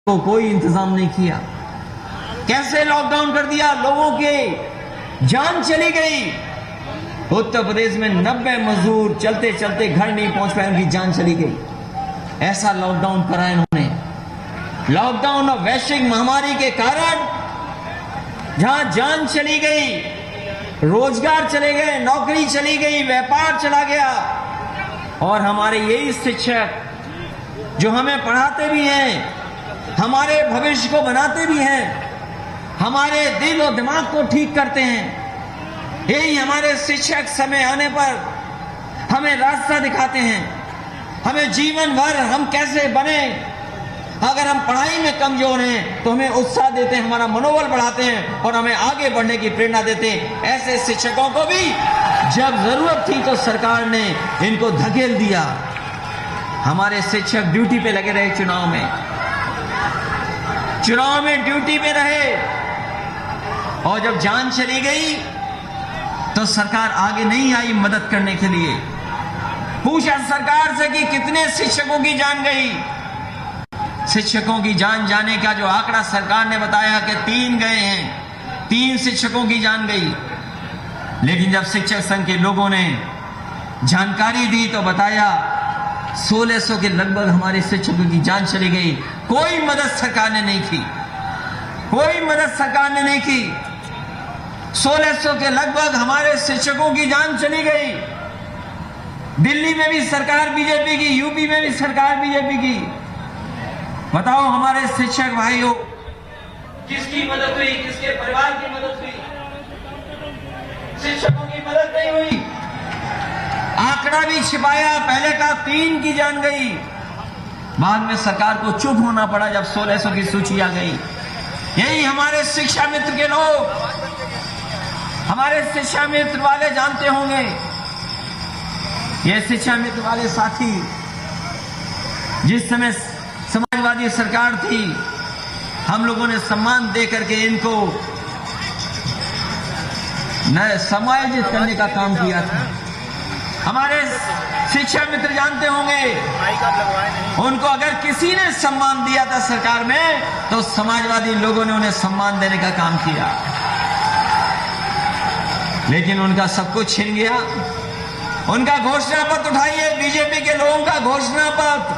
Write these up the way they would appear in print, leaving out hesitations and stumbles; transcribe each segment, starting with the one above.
को कोई इंतजाम नहीं किया। कैसे लॉकडाउन कर दिया, लोगों के जान चली गई। उत्तर प्रदेश में 90 मजदूर चलते चलते घर नहीं पहुंच पाए, उनकी जान चली गई। ऐसा लॉकडाउन करा इन्होंने। लॉकडाउन और वैश्विक महामारी के कारण जहां जान चली गई, रोजगार चले गए, नौकरी चली गई, व्यापार चला गया, और हमारे यही शिक्षक जो हमें पढ़ाते भी हैं, हमारे भविष्य को बनाते भी हैं, हमारे दिल और दिमाग को ठीक करते हैं, यही हमारे शिक्षक समय आने पर हमें रास्ता दिखाते हैं, हमें जीवन भर हम कैसे बने। अगर हम पढ़ाई में कमजोर हैं तो हमें उत्साह देते हैं, हमारा मनोबल बढ़ाते हैं और हमें आगे बढ़ने की प्रेरणा देते हैं। ऐसे शिक्षकों को भी जब जरूरत थी तो सरकार ने इनको धकेल दिया। हमारे शिक्षक ड्यूटी पे लगे रहे, चुनाव में ड्यूटी पे रहे, और जब जान चली गई तो सरकार आगे नहीं आई मदद करने के लिए। पूछा सरकार से कि कितने शिक्षकों की जान गई। शिक्षकों की जान जाने का जो आंकड़ा सरकार ने बताया कि 3 गए हैं, 3 शिक्षकों की जान गई। लेकिन जब शिक्षक संघ के लोगों ने जानकारी दी तो बताया 1600 के लगभग हमारे शिक्षकों की जान चली गई। कोई मदद सरकार ने नहीं की, कोई मदद सरकार ने नहीं की। 1600 के लगभग हमारे शिक्षकों की जान चली गई। दिल्ली में भी सरकार बीजेपी की, यूपी में भी सरकार बीजेपी की। बताओ हमारे शिक्षक भाइयों, किसकी मदद हुई, किसके परिवार की मदद हुई? शिक्षकों की मदद नहीं हुई। आंकड़ा भी छिपाया, पहले का 3 की जान गई, बाद में सरकार को चुप होना पड़ा जब 1600 की सूची आ गई। यही हमारे शिक्षा मित्र के लोग, हमारे शिक्षा मित्र वाले जानते होंगे, ये शिक्षा मित्र वाले साथी जिस समय समाजवादी सरकार थी, हम लोगों ने सम्मान दे करके इनको समायोजित करने का काम किया था। हमारे शिक्षा मित्र जानते होंगे, उनको अगर किसी ने सम्मान दिया था सरकार में तो समाजवादी लोगों ने उन्हें सम्मान देने का काम किया। लेकिन उनका सब कुछ छिन गया। उनका घोषणा पत्र उठाइए, बीजेपी के लोगों का घोषणा पत्र,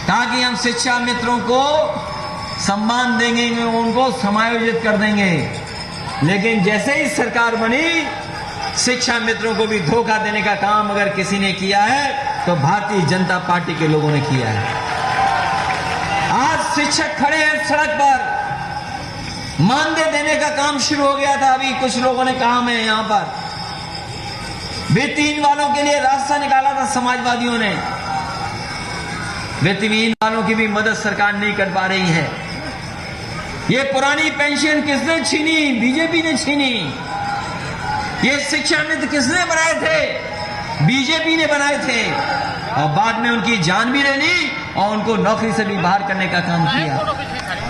ताकि हम शिक्षा मित्रों को सम्मान देंगे, उनको समायोजित कर देंगे। लेकिन जैसे ही सरकार बनी, शिक्षा मित्रों को भी धोखा देने का काम अगर किसी ने किया है तो भारतीय जनता पार्टी के लोगों ने किया है। आज शिक्षक खड़े हैं सड़क पर, मानदेय देने का काम शुरू हो गया था। अभी कुछ लोगों ने कहा मैं यहां पर वेतनहीन वालों के लिए रास्ता निकाला था समाजवादियों ने। वेतनहीन वालों की भी मदद सरकार नहीं कर पा रही है। ये पुरानी पेंशन किसने छीनी? बीजेपी ने छीनी। ये शिक्षा मित्र किसने बनाए थे? बीजेपी ने बनाए थे, और बाद में उनकी जान भी ले ली और उनको नौकरी से भी बाहर करने का काम किया।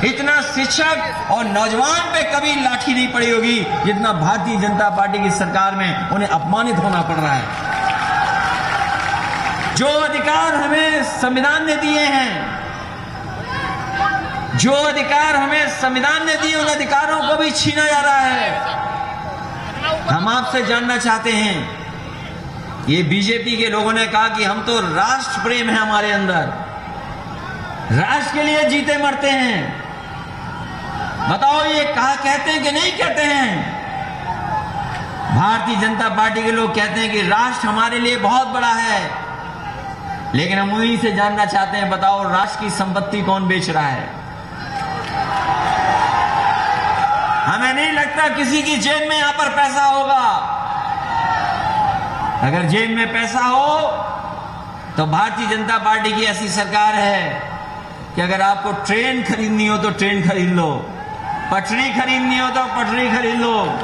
इतना शिक्षक और नौजवान पे कभी लाठी नहीं पड़ी होगी जितना भारतीय जनता पार्टी की सरकार में उन्हें अपमानित होना पड़ रहा है। जो अधिकार हमें संविधान ने दिए हैं, जो अधिकार हमें संविधान ने दिए, उन अधिकारों को भी छीना जा रहा है। हम आपसे जानना चाहते हैं, ये बीजेपी के लोगों ने कहा कि हम तो राष्ट्र प्रेम है हमारे अंदर, राष्ट्र के लिए जीते मरते हैं। बताओ ये कहा कहते हैं कि नहीं कहते हैं? भारतीय जनता पार्टी के लोग कहते हैं कि राष्ट्र हमारे लिए बहुत बड़ा है, लेकिन हम उन्हीं से जानना चाहते हैं, बताओ राष्ट्र की संपत्ति कौन बेच रहा है? हमें नहीं लगता किसी की जेब में यहां पर पैसा होगा। अगर जेब में पैसा हो तो भारतीय जनता पार्टी की ऐसी सरकार है कि अगर आपको ट्रेन खरीदनी हो तो ट्रेन खरीद लो, पटरी खरीदनी हो तो पटरी खरीद लो,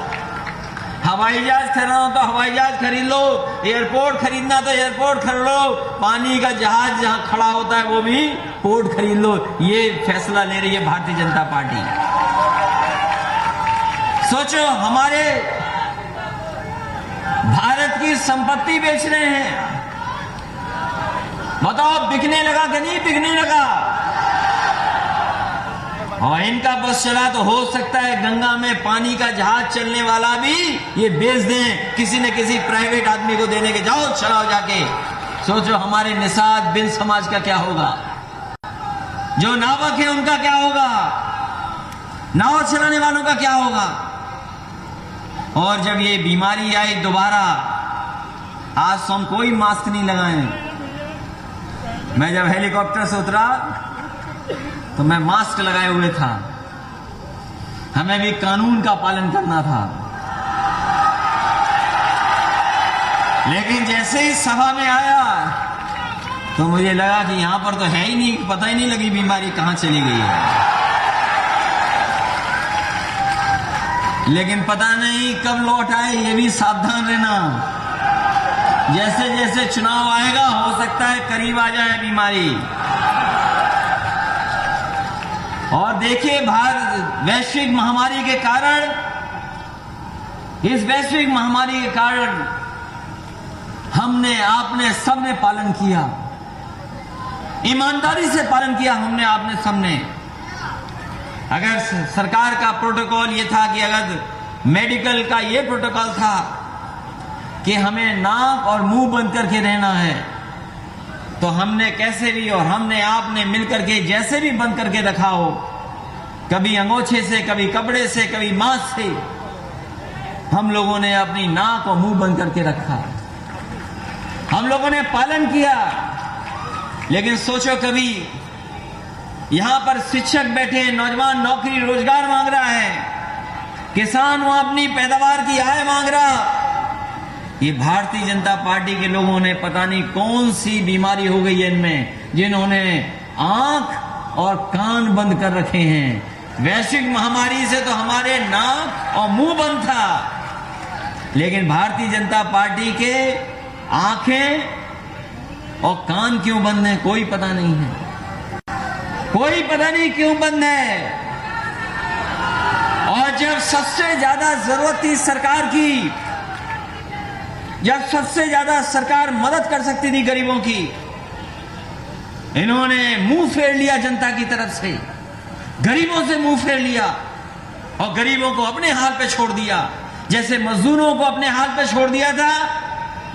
हवाई जहाज खरीदना हो तो हवाई जहाज खरीद लो, एयरपोर्ट खरीदना तो एयरपोर्ट खरीद लो, पानी का जहाज जहां खड़ा होता है वो भी पोर्ट खरीद लो। ये फैसला ले रही है भारतीय जनता पार्टी। सोचो, हमारे भारत की संपत्ति बेच रहे हैं। बताओ बिकने लगा कि नहीं बिकने लगा? और इनका बस चला तो हो सकता है गंगा में पानी का जहाज चलने वाला भी ये बेच दें किसी न किसी प्राइवेट आदमी को देने के, जाओ चलाओ जाके। सोचो हमारे निषाद बिल समाज का क्या होगा, जो नावक है उनका क्या होगा, नाव चलाने वालों का क्या होगा। और जब ये बीमारी आई दोबारा, आज तो हम कोई मास्क नहीं लगाए। मैं जब हेलीकॉप्टर से उतरा तो मैं मास्क लगाए हुए था, हमें भी कानून का पालन करना था। लेकिन जैसे ही सभा में आया तो मुझे लगा कि यहां पर तो है ही नहीं, पता ही नहीं लगी बीमारी कहां चली गई है। लेकिन पता नहीं कब लौट आए, ये भी सावधान रहना। जैसे जैसे चुनाव आएगा हो सकता है करीब आ जाए बीमारी। और देखिए भारत वैश्विक महामारी के कारण, इस वैश्विक महामारी के कारण हमने, आपने, सबने पालन किया, ईमानदारी से पालन किया हमने, आपने, सबने। अगर सरकार का प्रोटोकॉल ये था कि अगर मेडिकल का ये प्रोटोकॉल था कि हमें नाक और मुंह बंद करके रहना है, तो हमने कैसे भी, और हमने आपने मिलकर के जैसे भी बंद करके रखा हो, कभी अंगोछे से, कभी कपड़े से, कभी मास्क से, हम लोगों ने अपनी नाक और मुंह बंद करके रखा, हम लोगों ने पालन किया। लेकिन सोचो कभी यहां पर शिक्षक बैठे, नौजवान नौकरी रोजगार मांग रहा है, किसान वहां अपनी पैदावार की आय मांग रहा। ये भारतीय जनता पार्टी के लोगों ने पता नहीं कौन सी बीमारी हो गई है इनमें, जिन्होंने आंख और कान बंद कर रखे हैं। वैश्विक महामारी से तो हमारे नाक और मुंह बंद था, लेकिन भारतीय जनता पार्टी के आंखें और कान क्यों बंद हैं, कोई पता नहीं है, कोई पता नहीं क्यों बंद है। और जब सबसे ज्यादा जरूरत थी सरकार की, जब सबसे ज्यादा सरकार मदद कर सकती थी गरीबों की, इन्होंने मुंह फेर लिया जनता की तरफ से, गरीबों से मुंह फेर लिया और गरीबों को अपने हाल पे छोड़ दिया। जैसे मजदूरों को अपने हाल पे छोड़ दिया था,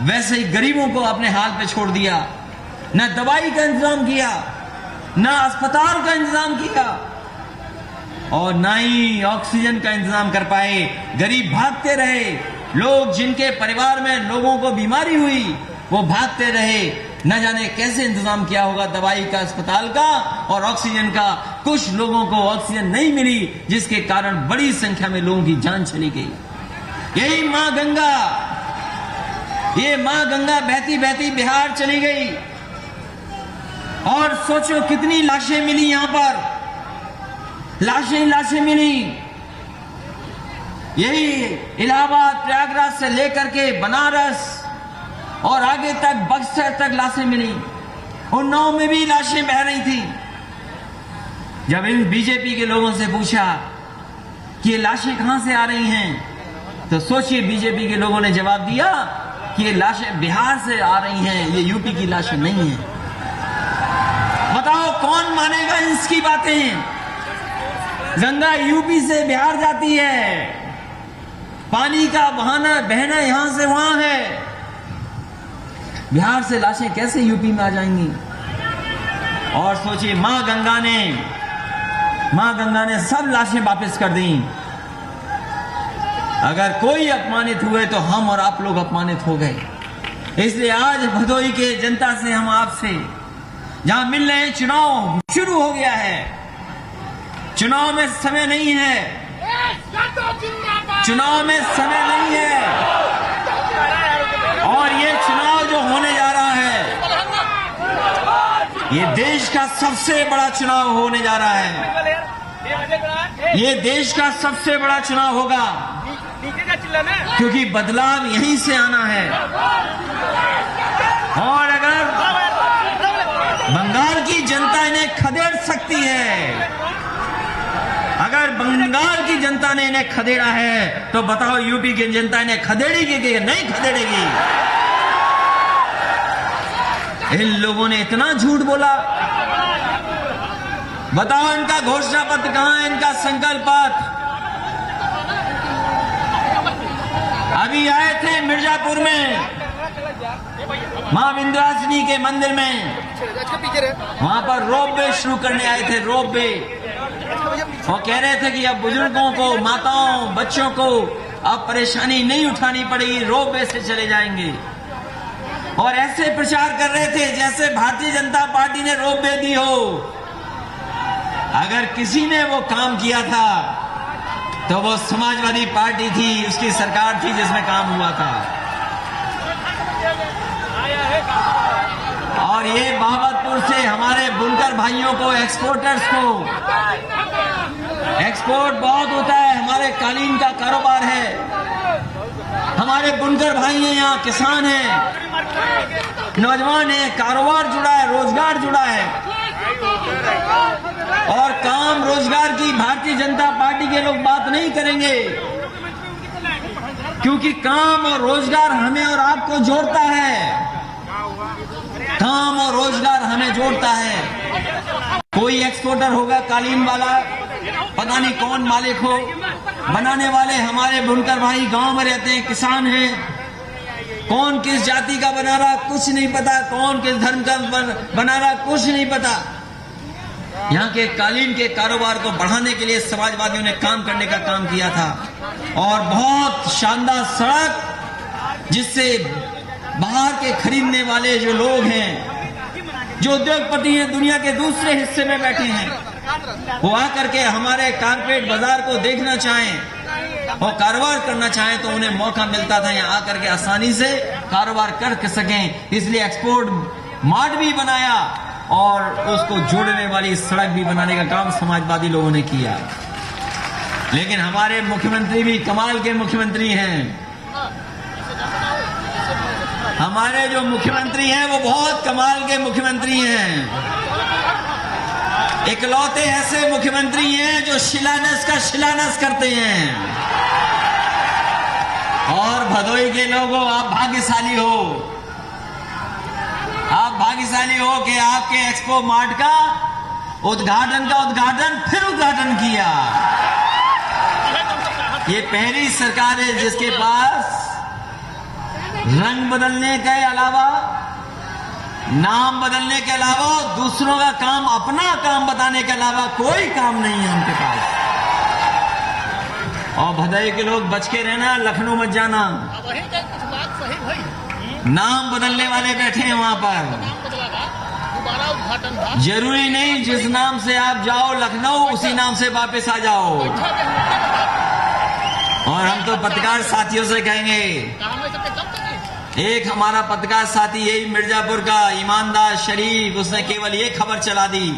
वैसे ही गरीबों को अपने हाल पे छोड़ दिया। न दवाई का इंतजाम किया, न अस्पताल का इंतजाम किया, और न ही ऑक्सीजन का इंतजाम कर पाए। गरीब भागते रहे, लोग जिनके परिवार में लोगों को बीमारी हुई वो भागते रहे। न जाने कैसे इंतजाम किया होगा दवाई का, अस्पताल का और ऑक्सीजन का। कुछ लोगों को ऑक्सीजन नहीं मिली, जिसके कारण बड़ी संख्या में लोगों की जान चली गई। यही मां गंगा, ये मां गंगा बहती बहती बिहार चली गई। और सोचो कितनी लाशें मिली यहां पर, लाशें लाशें मिली। यही इलाहाबाद, प्रयागराज से लेकर के बनारस और आगे तक बक्सर तक लाशें मिली। उन्नाव में भी लाशें बह रही थी। जब इन बीजेपी के लोगों से पूछा कि ये लाशें कहां से आ रही हैं, तो सोचिए बीजेपी के लोगों ने जवाब दिया कि ये लाशें बिहार से आ रही हैं, ये यूपी की लाशें नहीं हैं। बताओ कौन मानेगा इसकी बातें। गंगा यूपी से बिहार जाती है, पानी का बहना यहां से वहां है, बिहार से लाशें कैसे यूपी में आ जाएंगी। और सोचिए मां गंगा ने सब लाशें वापस कर दी। अगर कोई अपमानित हुए तो हम और आप लोग अपमानित हो गए। इसलिए आज भदोही के जनता से हम आपसे जहां मिल रहे हैं, चुनाव शुरू हो गया है, चुनाव में समय नहीं है, चुनाव में समय नहीं है। और ये चुनाव जो होने जा रहा है, ये देश का सबसे बड़ा चुनाव होने जा रहा है। ये देश का सबसे बड़ा चुनाव होगा, क्योंकि बदलाव यहीं से आना है। और अगर बंगाल की जनता इन्हें खदेड़ सकती है, अगर बंगाल की जनता ने इन्हें खदेड़ा है, तो बताओ यूपी की जनता इन्हें खदेड़ेगी कि नहीं खदेड़ेगी। इन लोगों ने इतना झूठ बोला, बताओ इनका घोषणा पत्र कहां है, इनका संकल्प पत्र? अभी आए थे मिर्जापुर में मां विंध्यवासिनी के मंदिर में, वहां पर रोपवे शुरू करने आए थे, रोपवे। वो कह रहे थे कि अब बुजुर्गों को, माताओं, बच्चों को अब परेशानी नहीं उठानी पड़ेगी, रोपवे से चले जाएंगे। और ऐसे प्रचार कर रहे थे जैसे भारतीय जनता पार्टी ने रोपवे दी हो। अगर किसी ने वो काम किया था तो वो समाजवादी पार्टी थी, उसकी सरकार थी जिसमें काम हुआ था। और ये बाबतपुर से हमारे बुनकर भाइयों को, एक्सपोर्टर्स को, एक्सपोर्ट बहुत होता है, हमारे कालीन का कारोबार है, हमारे बुनकर भाई हैं, यहाँ किसान हैं, नौजवान हैं, कारोबार जुड़ा है, रोजगार जुड़ा है। और काम रोजगार की भारतीय जनता पार्टी के लोग बात नहीं करेंगे, क्योंकि काम और रोजगार हमें और आपको जोड़ता है। काम और रोजगार हमें जोड़ता है। कोई एक्सपोर्टर होगा कालीन वाला, पता नहीं कौन मालिक हो, बनाने वाले हमारे बुनकर भाई गांव में रहते हैं, किसान हैं। कौन किस जाति का बना रहा कुछ नहीं पता, कौन किस धर्म का बना रहा कुछ नहीं पता। यहाँ के कालीन के कारोबार को बढ़ाने के लिए समाजवादियों ने काम करने का काम किया था, और बहुत शानदार सड़क, जिससे बाहर के खरीदने वाले जो लोग हैं, जो उद्योगपति हैं, दुनिया के दूसरे हिस्से में बैठे हैं, वो आकर के हमारे कारपेट बाजार को देखना चाहें और कारोबार करना चाहें तो उन्हें मौका मिलता था यहाँ आकर के आसानी से कारोबार कर सकें। इसलिए एक्सपोर्ट मार्ट भी बनाया और उसको जोड़ने वाली सड़क भी बनाने का काम समाजवादी लोगों ने किया। लेकिन हमारे मुख्यमंत्री भी कमाल के मुख्यमंत्री हैं। हमारे जो मुख्यमंत्री हैं वो बहुत कमाल के मुख्यमंत्री हैं। इकलौते ऐसे मुख्यमंत्री हैं जो शिलान्यास का शिलान्यास करते हैं। और भदोई के लोगों, आप भाग्यशाली हो, आप भाग्यशाली हो कि आपके एक्सपो मार्ट का उद्घाटन फिर उद्घाटन किया। ये पहली सरकार है जिसके पास रंग बदलने के अलावा, नाम बदलने के अलावा, दूसरों का काम, अपना काम बताने के अलावा कोई काम नहीं है उनके पास। और भदोई के लोग बच के रहना, लखनऊ मत जाना। नाम बदलने वाले बैठे हैं वहां पर। जरूरी नहीं जिस नाम से आप जाओ लखनऊ उसी नाम से वापस आ जाओ। और हम तो पत्रकार साथियों से कहेंगे, एक हमारा पत्रकार साथी यही मिर्जापुर का ईमानदार शरीफ, उसने केवल ये खबर चला दी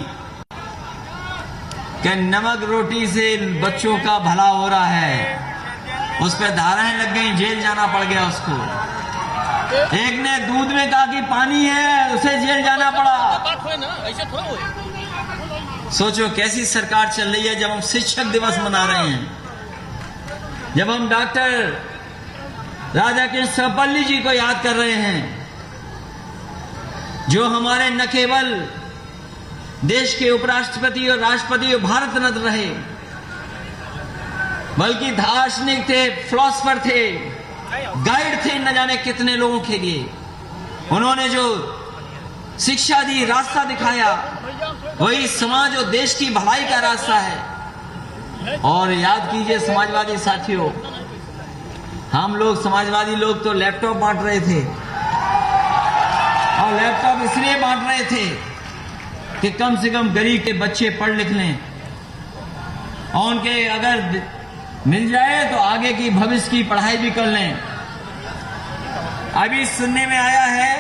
कि नमक रोटी से बच्चों का भला हो रहा है, उस पर धाराएं लग गई, जेल जाना पड़ गया उसको। एक ने दूध में कहा कि पानी है, उसे जेल जाना पड़ा। सोचो कैसी सरकार चल रही है जब हम शिक्षक दिवस मना रहे हैं, जब हम डॉक्टर राधाकृष्ण सर्वपल्ली जी को याद कर रहे हैं, जो हमारे न केवल देश के उपराष्ट्रपति और राष्ट्रपति और भारत रत्न रहे, बल्कि दार्शनिक थे, फिलोसफर थे, गाइड थे न जाने कितने लोगों के लिए। उन्होंने जो शिक्षा दी, रास्ता दिखाया, वही समाज और देश की भलाई का रास्ता है। और याद कीजिए समाजवादी साथियों, हम लोग समाजवादी लोग तो लैपटॉप बांट रहे थे, और लैपटॉप इसलिए बांट रहे थे कि कम से कम गरीब के बच्चे पढ़ लिख लें, और उनके अगर मिल जाए तो आगे की भविष्य की पढ़ाई भी कर लें। अभी सुनने में आया है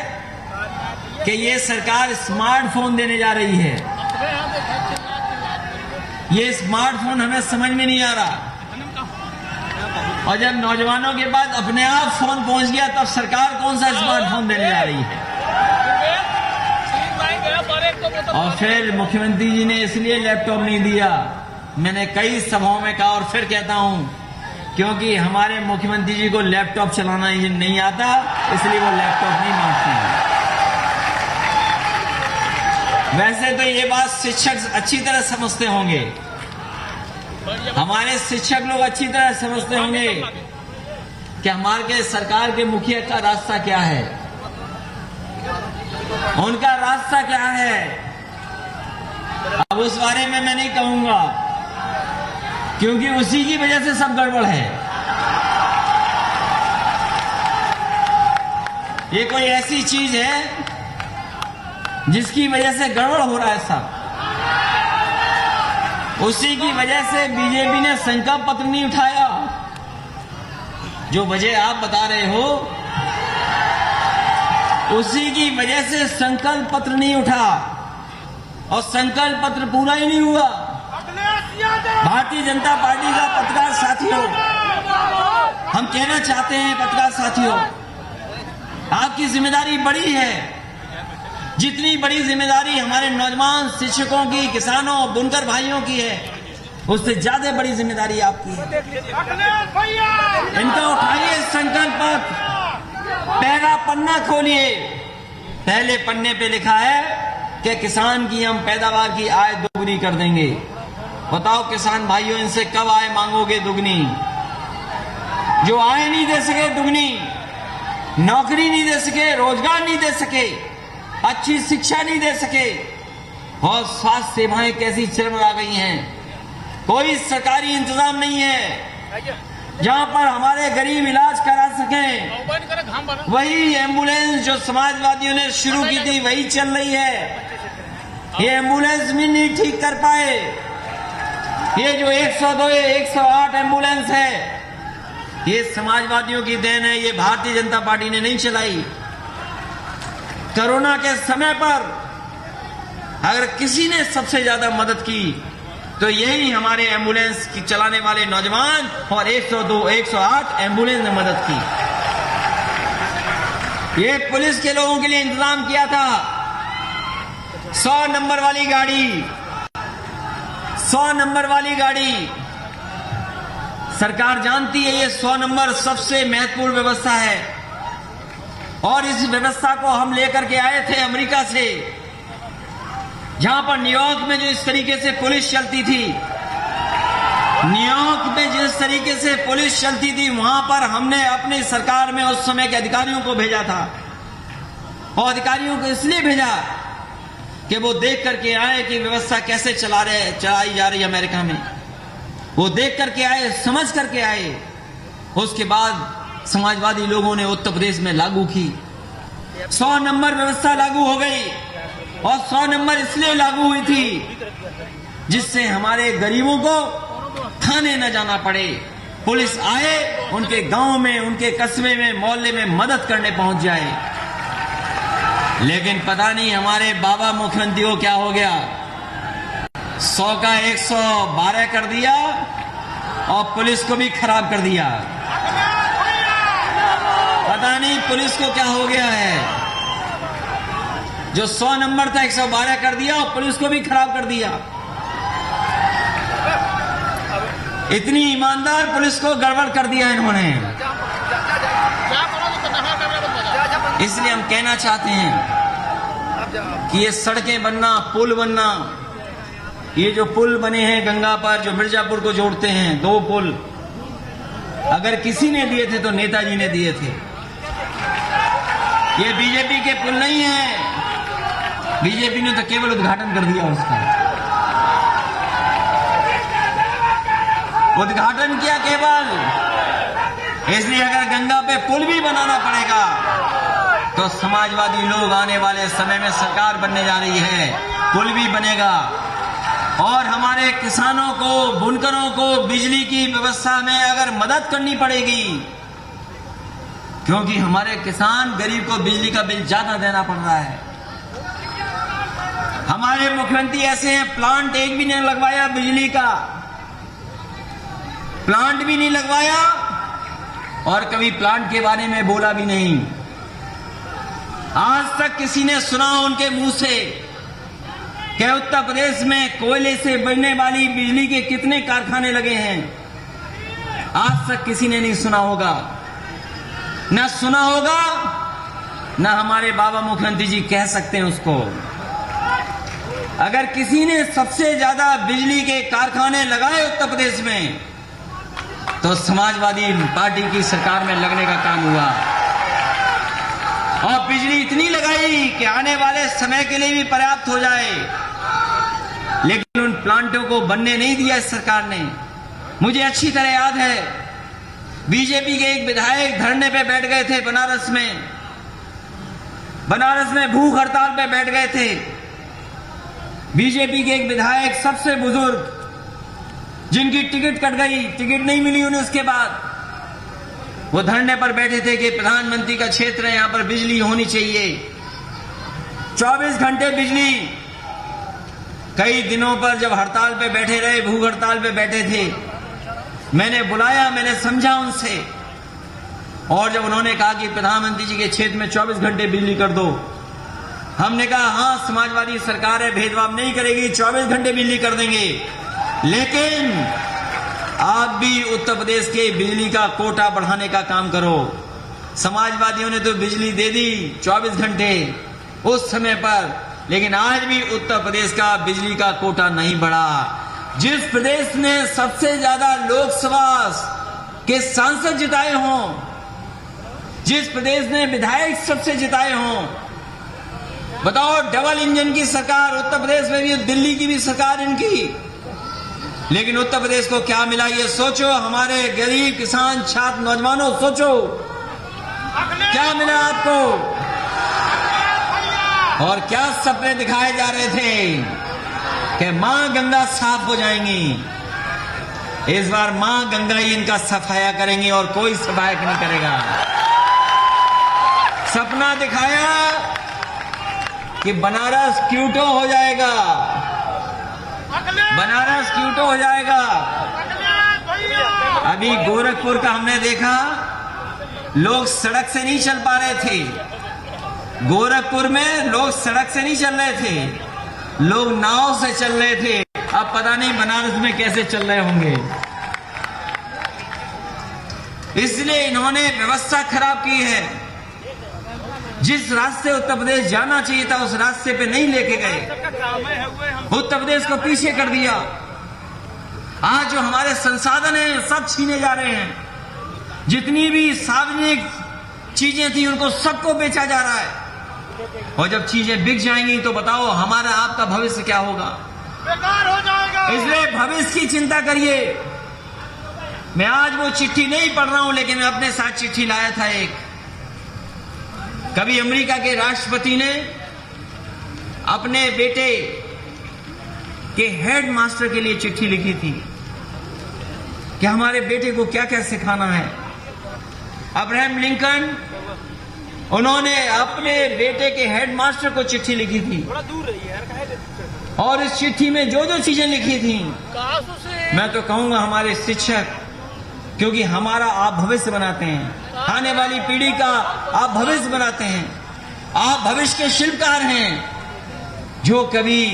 कि ये सरकार स्मार्टफोन देने जा रही है। ये स्मार्टफोन हमें समझ में नहीं आ रहा, और जब नौजवानों के पास अपने आप फोन पहुंच गया तब सरकार कौन सा स्मार्टफोन देने जा रही है। और फिर मुख्यमंत्री जी ने इसलिए लैपटॉप नहीं दिया, मैंने कई सभाओं में कहा और फिर कहता हूं, क्योंकि हमारे मुख्यमंत्री जी को लैपटॉप चलाना नहीं आता, इसलिए वो लैपटॉप नहीं बांटते हैं। वैसे तो ये बात शिक्षक अच्छी तरह समझते होंगे, हमारे शिक्षक लोग अच्छी तरह समझते होंगे कि हमारे सरकार के मुखिया का रास्ता क्या है, उनका रास्ता क्या है। अब उस बारे में मैं नहीं कहूंगा, क्योंकि उसी की वजह से सब गड़बड़ है। ये कोई ऐसी चीज है जिसकी वजह से गड़बड़ हो रहा है सब, उसी की वजह से बीजेपी ने संकल्प पत्र नहीं उठाया। जो वजह आप बता रहे हो, उसी की वजह से संकल्प पत्र नहीं उठा, और संकल्प पत्र पूरा ही नहीं हुआ। भारतीय जनता पार्टी का पत्रकार साथियों, हम कहना चाहते हैं पत्रकार साथियों, आपकी जिम्मेदारी बड़ी है। जितनी बड़ी जिम्मेदारी हमारे नौजवान शिक्षकों की, किसानों, बुनकर भाइयों की है, उससे ज्यादा बड़ी जिम्मेदारी आपकी है। इनका उठाइए संकल्प पत्र, पहला पन्ना खोलिए। पहले पन्ने पे लिखा है कि किसान की हम पैदावार की आय दोगुनी कर देंगे। बताओ किसान भाइयों, इनसे कब आय मांगोगे दुगनी? जो आय नहीं दे सके दुगनी, नौकरी नहीं दे सके, रोजगार नहीं दे सके, अच्छी शिक्षा नहीं दे सके, और स्वास्थ्य सेवाएं कैसी चरमरा गई हैं। कोई सरकारी इंतजाम नहीं है जहां पर हमारे गरीब इलाज करा सकें। वही एम्बुलेंस जो समाजवादियों ने शुरू की थी वही चल रही है। ये एम्बुलेंस भी नहीं ठीक कर पाए। ये जो 102, 108 एम्बुलेंस है, ये समाजवादियों की देन है, ये भारतीय जनता पार्टी ने नहीं चलाई। कोरोना के समय पर अगर किसी ने सबसे ज्यादा मदद की तो यही हमारे एम्बुलेंस की चलाने वाले नौजवान और 102, 108 एम्बुलेंस ने मदद की। ये पुलिस के लोगों के लिए इंतजाम किया था। 100 नंबर वाली गाड़ी, 100 नंबर वाली गाड़ी, सरकार जानती है ये 100 नंबर सबसे महत्वपूर्ण व्यवस्था है, और इस व्यवस्था को हम लेकर के आए थे अमेरिका से, जहां पर न्यूयॉर्क में जो इस तरीके से पुलिस चलती थी, न्यूयॉर्क में जिस तरीके से पुलिस चलती थी, वहां पर हमने अपनी सरकार में उस समय के अधिकारियों को भेजा था। और अधिकारियों को इसलिए भेजा कि वो देख करके आए कि व्यवस्था कैसे चलाई जा रही है अमेरिका में। वो देख करके आए, समझ करके आए। उसके बाद समाजवादी लोगों ने उत्तर प्रदेश में लागू की, 100 नंबर व्यवस्था लागू हो गई। और 100 नंबर इसलिए लागू हुई थी जिससे हमारे गरीबों को थाने न जाना पड़े, पुलिस आए उनके गांव में, उनके कस्बे में, मोहल्ले में मदद करने पहुंच जाए। लेकिन पता नहीं हमारे बाबा मुख्यमंत्री को क्या हो गया, 100 का 112 कर दिया और पुलिस को भी खराब कर दिया। पता नहीं पुलिस को क्या हो गया है, जो 100 नंबर था 112 कर दिया और पुलिस को भी खराब कर दिया। इतनी ईमानदार पुलिस को गड़बड़ कर दिया इन्होंने। इसलिए हम कहना चाहते हैं कि ये सड़कें बनना, पुल बनना, ये जो पुल बने हैं गंगा पर, जो मिर्जापुर को जोड़ते हैं, 2 पुल, अगर किसी ने दिए थे तो नेताजी ने दिए थे। ये बीजेपी के पुल नहीं है, बीजेपी ने तो केवल उद्घाटन कर दिया उसका, उद्घाटन किया केवल। इसलिए अगर गंगा पे पुल भी बनाना पड़ेगा तो समाजवादी लोग आने वाले समय में सरकार बनने जा रही है, पुल भी बनेगा। और हमारे किसानों को, बुनकरों को बिजली की व्यवस्था में अगर मदद करनी पड़ेगी, क्योंकि हमारे किसान गरीब को बिजली का बिल ज्यादा देना पड़ रहा है। हमारे मुख्यमंत्री ऐसे हैं, प्लांट एक भी नहीं लगवाया, बिजली का प्लांट भी नहीं लगवाया, और कभी प्लांट के बारे में बोला भी नहीं। आज तक किसी ने सुना उनके मुंह से कि उत्तर प्रदेश में कोयले से बनने वाली बिजली के कितने कारखाने लगे हैं? आज तक किसी ने नहीं सुना होगा, न सुना होगा, न हमारे बाबा मुख्यमंत्री जी कह सकते हैं उसको। अगर किसी ने सबसे ज्यादा बिजली के कारखाने लगाए उत्तर प्रदेश में तो समाजवादी पार्टी की सरकार में लगने का काम हुआ, और बिजली इतनी लगाई कि आने वाले समय के लिए भी पर्याप्त हो जाए, लेकिन उन प्लांटों को बनने नहीं दिया इस सरकार ने। मुझे अच्छी तरह याद है, बीजेपी के एक विधायक धरने पे बैठ गए थे बनारस में भूख हड़ताल पे बैठ गए थे। बीजेपी के एक विधायक, सबसे बुजुर्ग, जिनकी टिकट कट गई, टिकट नहीं मिली उन्हें उसके बाद, वो धरने पर बैठे थे कि प्रधानमंत्री का क्षेत्र है, यहां पर बिजली होनी चाहिए, 24 घंटे बिजली। कई दिनों पर जब हड़ताल पे बैठे रहे, भूख हड़ताल पे बैठे थे, मैंने बुलाया, मैंने समझा उनसे, और जब उन्होंने कहा कि प्रधानमंत्री जी के क्षेत्र में 24 घंटे बिजली कर दो, हमने कहा हाँ, समाजवादी सरकार है, भेदभाव नहीं करेगी, 24 घंटे बिजली कर देंगे, लेकिन आप भी उत्तर प्रदेश के बिजली का कोटा बढ़ाने का काम करो। समाजवादियों ने तो बिजली दे दी 24 घंटे उस समय पर, लेकिन आज भी उत्तर प्रदेश का बिजली का कोटा नहीं बढ़ा। जिस प्रदेश ने सबसे ज्यादा लोकसभा के सांसद जिताए हों, जिस प्रदेश ने विधायक सबसे जिताए हों, बताओ, डबल इंजन की सरकार उत्तर प्रदेश में भी, दिल्ली की भी सरकार इनकी, लेकिन उत्तर प्रदेश को क्या मिला ये सोचो। हमारे गरीब किसान छात्र नौजवानों, सोचो क्या मिला आपको, और क्या सपने दिखाए जा रहे थे कि मां गंगा साफ हो जाएंगी। इस बार मां गंगा ही इनका सफाया करेंगी और कोई सफाया नहीं करेगा। सपना दिखाया कि बनारस क्यूटो हो जाएगा, बनारस क्यूटो हो जाएगा। अभी गोरखपुर का हमने देखा, लोग सड़क से नहीं चल पा रहे थे, गोरखपुर में लोग सड़क से नहीं चल रहे थे, लोग नाव से चल रहे थे। अब पता नहीं बनारस में कैसे चल रहे होंगे। इसलिए इन्होंने व्यवस्था खराब की है। जिस रास्ते उत्तर प्रदेश जाना चाहिए था उस रास्ते पे नहीं लेके गए, उत्तर प्रदेश को पीछे कर दिया। आज जो हमारे संसाधन हैं सब छीने जा रहे हैं, जितनी भी सार्वजनिक चीजें थी उनको सबको बेचा जा रहा है, और जब चीजें बिक जाएंगी तो बताओ हमारा आपका भविष्य क्या होगा, बेकार हो जाएगा। इसलिए भविष्य की चिंता करिए। मैं आज वो चिट्ठी नहीं पढ़ रहा हूं, लेकिन मैं अपने साथ चिट्ठी लाया था एक। कभी अमेरिका के राष्ट्रपति ने अपने बेटे के हेड मास्टर के लिए चिट्ठी लिखी थी कि हमारे बेटे को क्या क्या सिखाना है। अब्राहम लिंकन, उन्होंने अपने बेटे के हेड मास्टर को चिट्ठी लिखी थी, थोड़ा दूर रहिए यार, और इस चिट्ठी में जो जो चीजें लिखी थी, मैं तो कहूंगा हमारे शिक्षक, क्योंकि हमारा आप भविष्य बनाते हैं, आने वाली पीढ़ी का आप भविष्य बनाते हैं, आप भविष्य के शिल्पकार हैं। जो कभी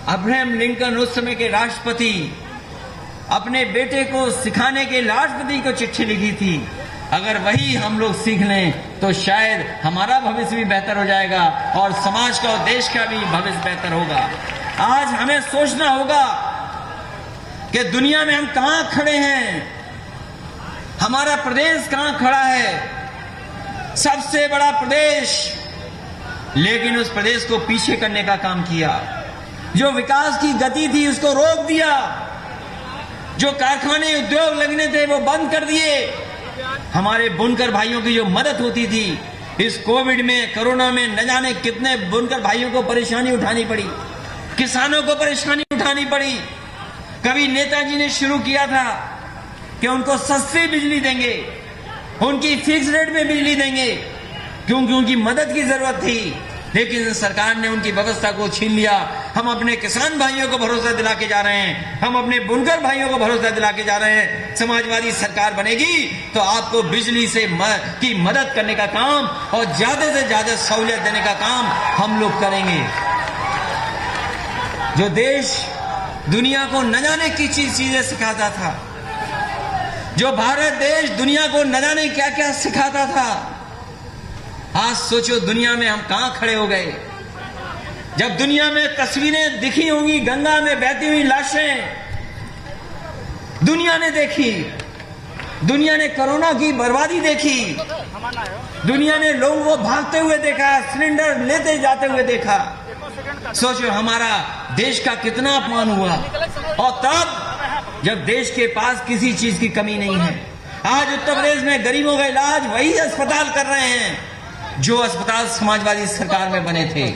अब्राहम लिंकन उस समय के राष्ट्रपति अपने बेटे को सिखाने के राष्ट्रपति को चिट्ठी लिखी थी, अगर वही हम लोग सीख लें तो शायद हमारा भविष्य भी बेहतर हो जाएगा और समाज का और देश का भी भविष्य बेहतर होगा। आज हमें सोचना होगा कि दुनिया में हम कहां खड़े हैं, हमारा प्रदेश कहां खड़ा है, सबसे बड़ा प्रदेश, लेकिन उस प्रदेश को पीछे करने का काम किया। जो विकास की गति थी उसको रोक दिया, जो कारखाने उद्योग लगने थे वो बंद कर दिए। हमारे बुनकर भाइयों की जो मदद होती थी, इस कोविड में, कोरोना में, न जाने कितने बुनकर भाइयों को परेशानी उठानी पड़ी, किसानों को परेशानी उठानी पड़ी। कभी नेताजी ने शुरू किया था कि उनको सस्ती बिजली देंगे, उनकी फिक्स रेट में बिजली देंगे, क्योंकि उनकी मदद की जरूरत थी, लेकिन सरकार ने उनकी व्यवस्था को छीन लिया। हम अपने किसान भाइयों को भरोसा दिला के जा रहे हैं, हम अपने बुनकर भाइयों को भरोसा दिला के जा रहे हैं, समाजवादी सरकार बनेगी तो आपको बिजली से की मदद करने का काम और ज्यादा से ज्यादा सहूलियत देने का काम हम लोग करेंगे। जो देश दुनिया को न जाने की चीजें सिखाता था, जो भारत देश दुनिया को न जाने क्या क्या सिखाता था, आज सोचो दुनिया में हम कहां खड़े हो गए। जब दुनिया में तस्वीरें दिखी होंगी गंगा में बहती हुई लाशें दुनिया ने देखी, दुनिया ने कोरोना की बर्बादी देखी, दुनिया ने लोगों को भागते हुए देखा, सिलेंडर लेते जाते हुए देखा। सोचो हमारा देश का कितना अपमान हुआ। और तब जब देश के पास किसी चीज की कमी नहीं है, आज उत्तर प्रदेश में गरीबों का इलाज वही अस्पताल कर रहे हैं जो अस्पताल समाजवादी सरकार में बने थे।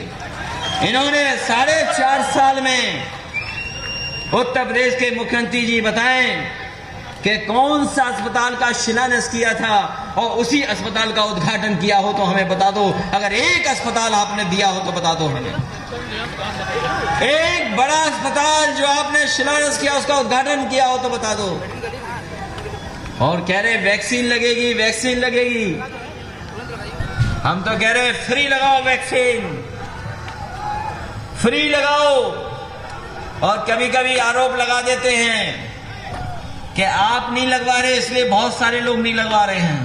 इन्होंने 4.5 साल में उत्तर प्रदेश के मुख्यमंत्री जी बताएं कि कौन सा अस्पताल का शिलान्यास किया था और उसी अस्पताल का उद्घाटन किया हो तो हमें बता दो। अगर एक अस्पताल आपने दिया हो तो बता दो हमें। एक बड़ा अस्पताल जो आपने शिलान्यास किया उसका उद्घाटन किया हो तो बता दो। और कह रहे वैक्सीन लगेगी, वैक्सीन लगेगी। हम तो कह रहे फ्री लगाओ वैक्सीन, फ्री लगाओ। और कभी कभी आरोप लगा देते हैं कि आप नहीं लगवा रहे इसलिए बहुत सारे लोग नहीं लगवा रहे हैं।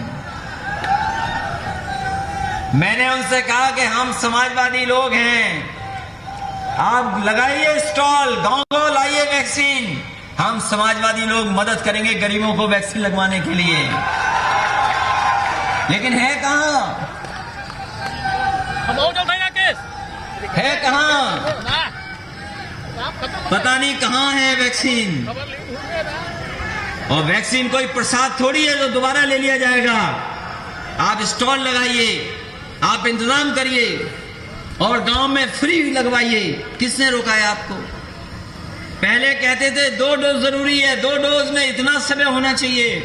मैंने उनसे कहा कि हम समाजवादी लोग हैं, आप लगाइए स्टॉल, गांव-गांव लाइए वैक्सीन, हम समाजवादी लोग मदद करेंगे गरीबों को वैक्सीन लगवाने के लिए। लेकिन है कहां? है कहां? पता नहीं कहां है वैक्सीन। और वैक्सीन कोई प्रसाद थोड़ी है जो दोबारा ले लिया जाएगा। आप स्टॉल लगाइए, आप इंतजाम करिए और गांव में फ्री लगवाइए। किसने रोका है आपको? पहले कहते थे 2 डोज जरूरी है, 2 डोज में इतना समय होना चाहिए।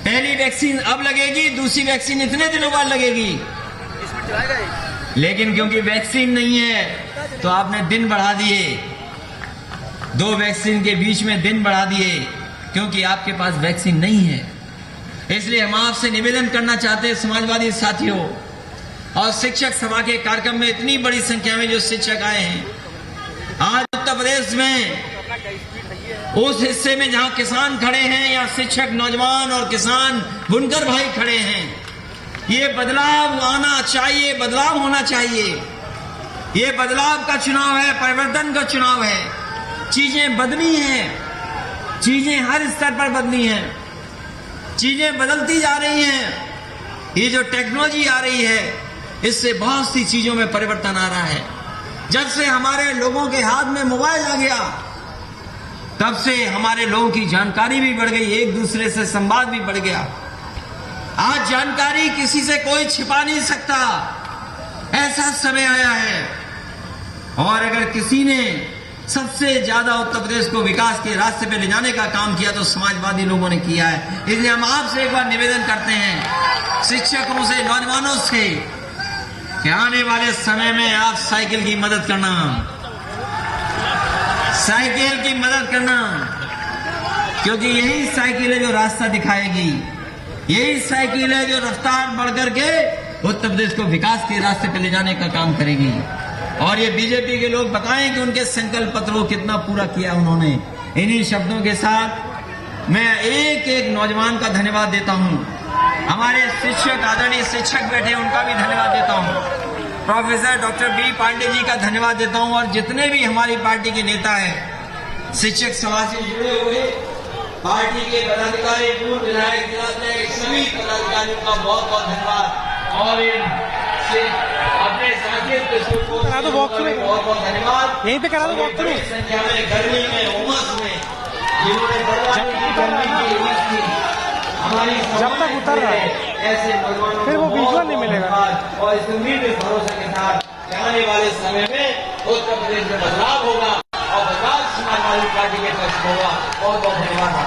पहली वैक्सीन अब लगेगी, दूसरी वैक्सीन इतने दिनों बाद लगेगी। लेकिन क्योंकि वैक्सीन नहीं है तो आपने दिन बढ़ा दिए, 2 वैक्सीन के बीच में दिन बढ़ा दिए क्योंकि आपके पास वैक्सीन नहीं है। इसलिए हम आपसे निवेदन करना चाहते हैं समाजवादी साथियों और शिक्षक सभा के कार्यक्रम में इतनी बड़ी संख्या में जो शिक्षक आए हैं आज उत्तर प्रदेश में, उस हिस्से में जहां किसान खड़े हैं या शिक्षक नौजवान और किसान बुनकर भाई खड़े हैं, ये बदलाव आना चाहिए, बदलाव होना चाहिए। ये बदलाव का चुनाव है, परिवर्तन का चुनाव है। चीजें बदली हैं, चीजें हर स्तर पर बदली हैं, चीजें बदलती जा रही हैं। ये जो टेक्नोलॉजी आ रही है इससे बहुत सी चीजों में परिवर्तन आ रहा है। जब से हमारे लोगों के हाथ में मोबाइल आ गया तब से हमारे लोगों की जानकारी भी बढ़ गई, एक दूसरे से संवाद भी बढ़ गया। आज जानकारी किसी से कोई छिपा नहीं सकता, ऐसा समय आया है। और अगर किसी ने सबसे ज्यादा उत्तर प्रदेश को विकास के रास्ते पे ले जाने का काम किया तो समाजवादी लोगों ने किया है। इसलिए हम आपसे एक बार निवेदन करते हैं, शिक्षकों से, नौजवानों से, कि आने वाले समय में आप साइकिल की मदद करना, साइकिल की मदद करना, क्योंकि यही साइकिल है जो रास्ता दिखाएगी, यही साइकिल है जो रफ्तार बढ़ करके उत्तर प्रदेश को विकास के रास्ते पे ले जाने का काम करेगी। और ये बीजेपी के लोग बताएं कि उनके संकल्प पत्र को कितना पूरा किया उन्होंने। इन्हीं शब्दों के साथ मैं एक एक नौजवान का धन्यवाद देता हूं। हमारे शिक्षक, आदरणीय शिक्षक बैठे, उनका भी धन्यवाद देता हूं। Professor doctor B Pandey ji का धन्यवाद देता हूं। और जितने भी हमारी पार्टी के नेता हैं, शिक्षक समाज से जुड़े हुए पार्टी के पदाधिकारी, पूर्व विधायक, जिलाध्यक्ष, सभी पदाधिकारियों का बहुत बहुत धन्यवाद। और अपने साथियों को बहुत बहुत धन्यवाद। यहीं पे करा दो वॉक थ्रू। संख्या में गर्मी में, उमस में जिन्होंने गर्मी की हमारी जब तक उतर रहा है ऐसे नौजवानों फिर वो विजुअल नहीं मिलेगा। और इस उम्मीद के भरोसे के साथ आने वाले समय में उत्तर प्रदेश में बदलाव होगा और बदलाव समाजवादी पार्टी के पक्ष होगा। बहुत बहुत धन्यवाद।